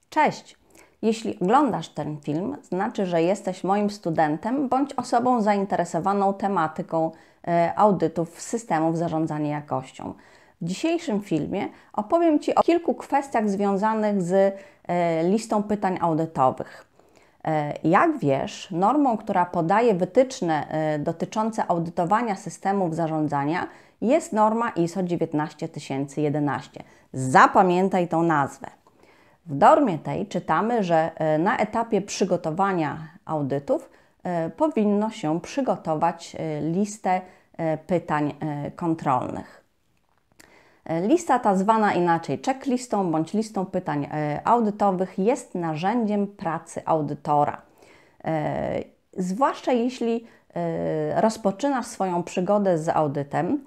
Cześć! Jeśli oglądasz ten film, znaczy, że jesteś moim studentem bądź osobą zainteresowaną tematyką audytów systemów zarządzania jakością. W dzisiejszym filmie opowiem Ci o kilku kwestiach związanych z listą pytań audytowych. Jak wiesz, normą, która podaje wytyczne dotyczące audytowania systemów zarządzania, jest norma ISO 19011. Zapamiętaj tą nazwę. W normie tej czytamy, że na etapie przygotowania audytów powinno się przygotować listę pytań kontrolnych. Lista ta, zwana inaczej checklistą bądź listą pytań audytowych, jest narzędziem pracy audytora. Zwłaszcza jeśli rozpoczynasz swoją przygodę z audytem,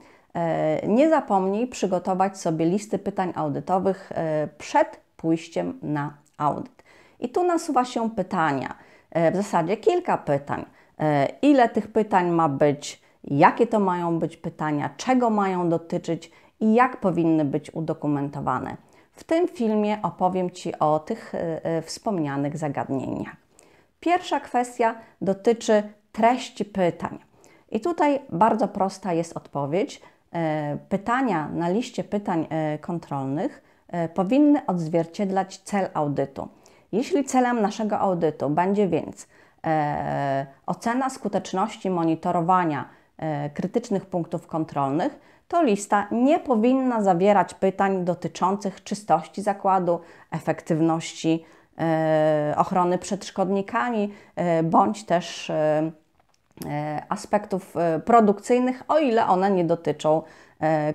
nie zapomnij przygotować sobie listy pytań audytowych przed pójściem na audyt. I tu nasuwa się pytania, w zasadzie kilka pytań. Ile tych pytań ma być, jakie to mają być pytania, czego mają dotyczyć i jak powinny być udokumentowane. W tym filmie opowiem Ci o tych wspomnianych zagadnieniach. Pierwsza kwestia dotyczy treści pytań. I tutaj bardzo prosta jest odpowiedź. Pytania na liście pytań kontrolnych powinny odzwierciedlać cel audytu. Jeśli celem naszego audytu będzie więc ocena skuteczności monitorowania krytycznych punktów kontrolnych, to lista nie powinna zawierać pytań dotyczących czystości zakładu, efektywności ochrony przed szkodnikami, bądź też aspektów produkcyjnych, o ile one nie dotyczą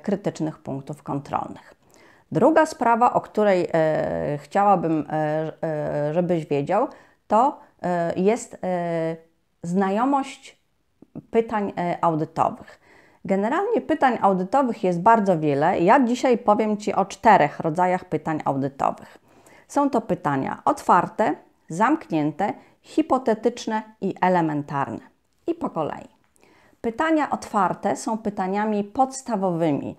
krytycznych punktów kontrolnych. Druga sprawa, o której chciałabym, żebyś wiedział, to jest znajomość pytań audytowych. Generalnie pytań audytowych jest bardzo wiele. Ja dzisiaj powiem Ci o 4 rodzajach pytań audytowych. Są to pytania otwarte, zamknięte, hipotetyczne i elementarne. I po kolei. Pytania otwarte są pytaniami podstawowymi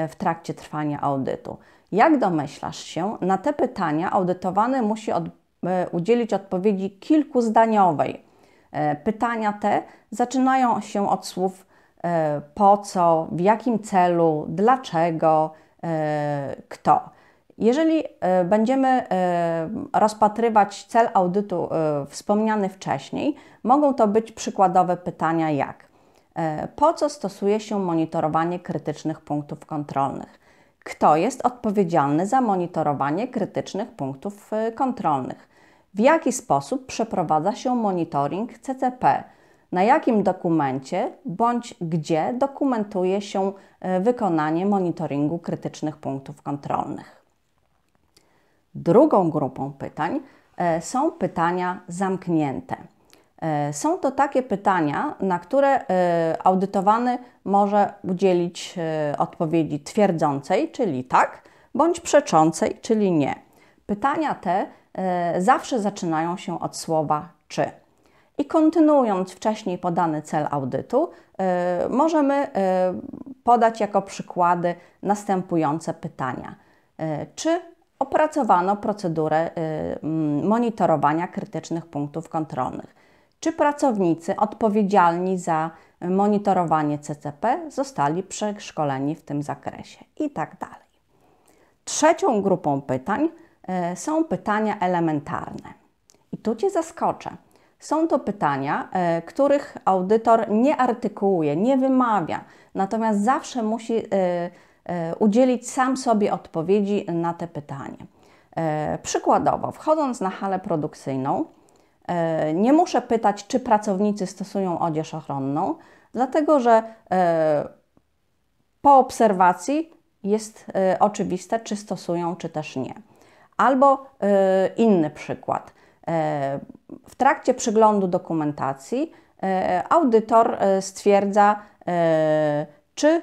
w trakcie trwania audytu. Jak domyślasz się, na te pytania audytowany musi udzielić odpowiedzi kilkuzdaniowej. Pytania te zaczynają się od słów po co, w jakim celu, dlaczego, kto. Jeżeli będziemy rozpatrywać cel audytu wspomniany wcześniej, mogą to być przykładowe pytania jak: po co stosuje się monitorowanie krytycznych punktów kontrolnych? Kto jest odpowiedzialny za monitorowanie krytycznych punktów kontrolnych? W jaki sposób przeprowadza się monitoring CCP? Na jakim dokumencie bądź gdzie dokumentuje się wykonanie monitoringu krytycznych punktów kontrolnych? Drugą grupą pytań są pytania zamknięte. Są to takie pytania, na które audytowany może udzielić odpowiedzi twierdzącej, czyli tak, bądź przeczącej, czyli nie. Pytania te zawsze zaczynają się od słowa czy. I kontynuując wcześniej podany cel audytu, możemy podać jako przykłady następujące pytania. Czy opracowano procedurę monitorowania krytycznych punktów kontrolnych? Czy pracownicy odpowiedzialni za monitorowanie CCP zostali przeszkoleni w tym zakresie? I tak dalej. Trzecią grupą pytań są pytania elementarne. I tu Cię zaskoczę. Są to pytania, których audytor nie artykułuje, nie wymawia, natomiast zawsze musi udzielić sam sobie odpowiedzi na te pytanie. Przykładowo, wchodząc na halę produkcyjną, nie muszę pytać, czy pracownicy stosują odzież ochronną, dlatego że po obserwacji jest oczywiste, czy stosują, czy też nie. Albo inny przykład. W trakcie przeglądu dokumentacji audytor stwierdza, czy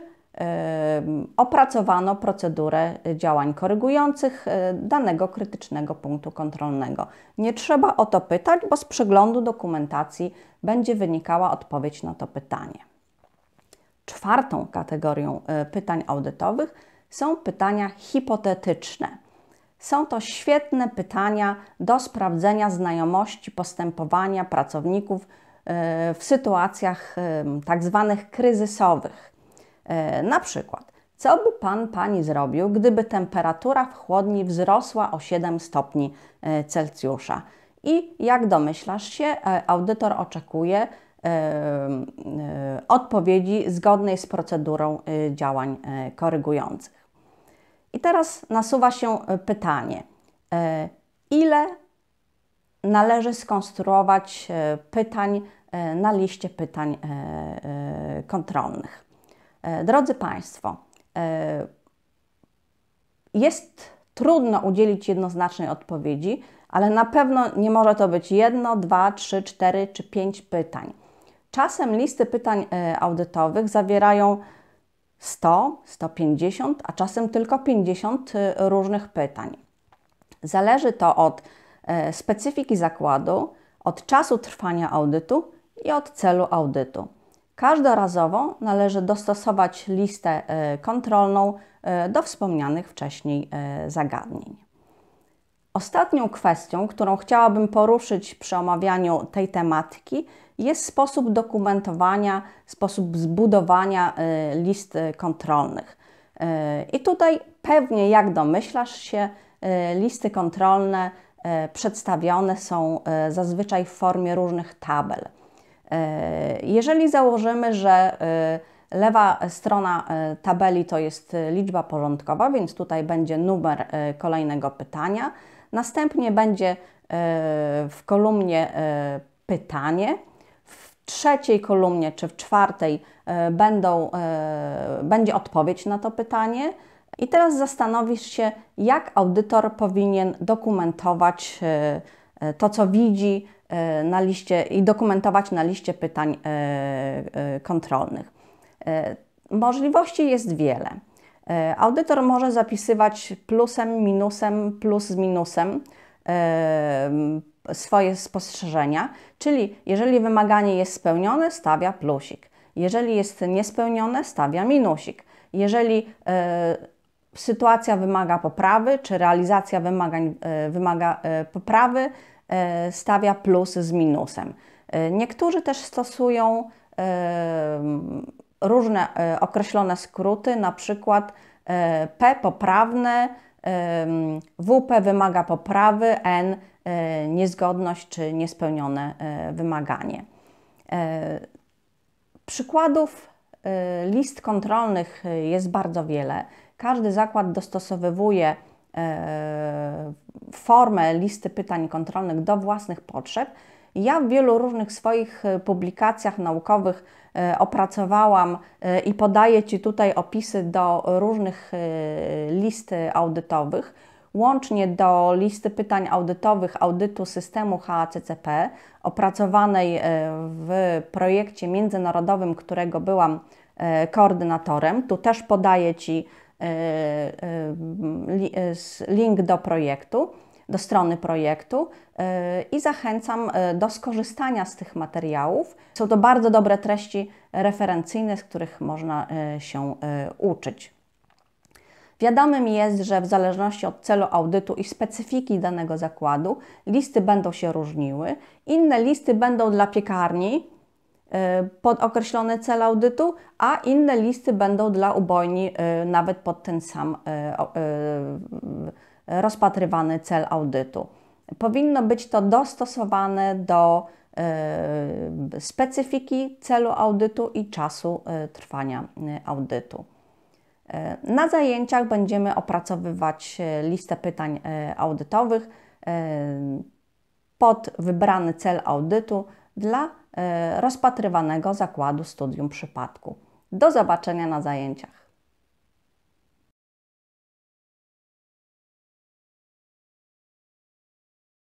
opracowano procedurę działań korygujących danego krytycznego punktu kontrolnego. Nie trzeba o to pytać, bo z przeglądu dokumentacji będzie wynikała odpowiedź na to pytanie. Czwartą kategorią pytań audytowych są pytania hipotetyczne. Są to świetne pytania do sprawdzenia znajomości postępowania pracowników w sytuacjach tak zwanych kryzysowych. Na przykład, co by Pani zrobił, gdyby temperatura w chłodni wzrosła o 7 stopni Celsjusza? I jak domyślasz się, audytor oczekuje odpowiedzi zgodnej z procedurą działań korygujących. I teraz nasuwa się pytanie, ile należy skonstruować pytań na liście pytań kontrolnych? Drodzy Państwo, jest trudno udzielić jednoznacznej odpowiedzi, ale na pewno nie może to być 1, 2, 3, 4 czy 5 pytań. Czasem listy pytań audytowych zawierają 100, 150, a czasem tylko 50 różnych pytań. Zależy to od specyfiki zakładu, od czasu trwania audytu i od celu audytu. Każdorazowo należy dostosować listę kontrolną do wspomnianych wcześniej zagadnień. Ostatnią kwestią, którą chciałabym poruszyć przy omawianiu tej tematyki, jest sposób dokumentowania, sposób zbudowania list kontrolnych. I tutaj pewnie, jak domyślasz się, listy kontrolne przedstawione są zazwyczaj w formie różnych tabel. Jeżeli założymy, że lewa strona tabeli to jest liczba porządkowa, więc tutaj będzie numer kolejnego pytania, następnie będzie w kolumnie pytanie, w trzeciej kolumnie czy w czwartej będzie odpowiedź na to pytanie. I teraz zastanowisz się, jak audytor powinien dokumentować to, co widzi na liście i dokumentować na liście pytań kontrolnych. Możliwości jest wiele. Audytor może zapisywać plusem, minusem, plus z minusem swoje spostrzeżenia, czyli jeżeli wymaganie jest spełnione, stawia plusik. Jeżeli jest niespełnione, stawia minusik. Jeżeli sytuacja wymaga poprawy, czy realizacja wymagań wymaga poprawy, stawia plus z minusem. Niektórzy też stosują różne określone skróty, na przykład P poprawne, WP wymaga poprawy, N niezgodność czy niespełnione wymaganie. Przykładów list kontrolnych jest bardzo wiele. Każdy zakład dostosowywuje formę listy pytań kontrolnych do własnych potrzeb. Ja w wielu różnych swoich publikacjach naukowych opracowałam i podaję Ci tutaj opisy do różnych list audytowych, łącznie do listy pytań audytowych audytu systemu HACCP, opracowanej w projekcie międzynarodowym, którego byłam koordynatorem. Tu też podaję Ci link do projektu, do strony projektu i zachęcam do skorzystania z tych materiałów. Są to bardzo dobre treści referencyjne, z których można się uczyć. Wiadomym jest, że w zależności od celu audytu i specyfiki danego zakładu listy będą się różniły. Inne listy będą dla piekarni pod określony cel audytu, a inne listy będą dla ubojni nawet pod ten sam rozpatrywany cel audytu. Powinno być to dostosowane do specyfiki celu audytu i czasu trwania audytu. Na zajęciach będziemy opracowywać listę pytań audytowych pod wybrany cel audytu dla rozpatrywanego zakładu studium przypadku. Do zobaczenia na zajęciach.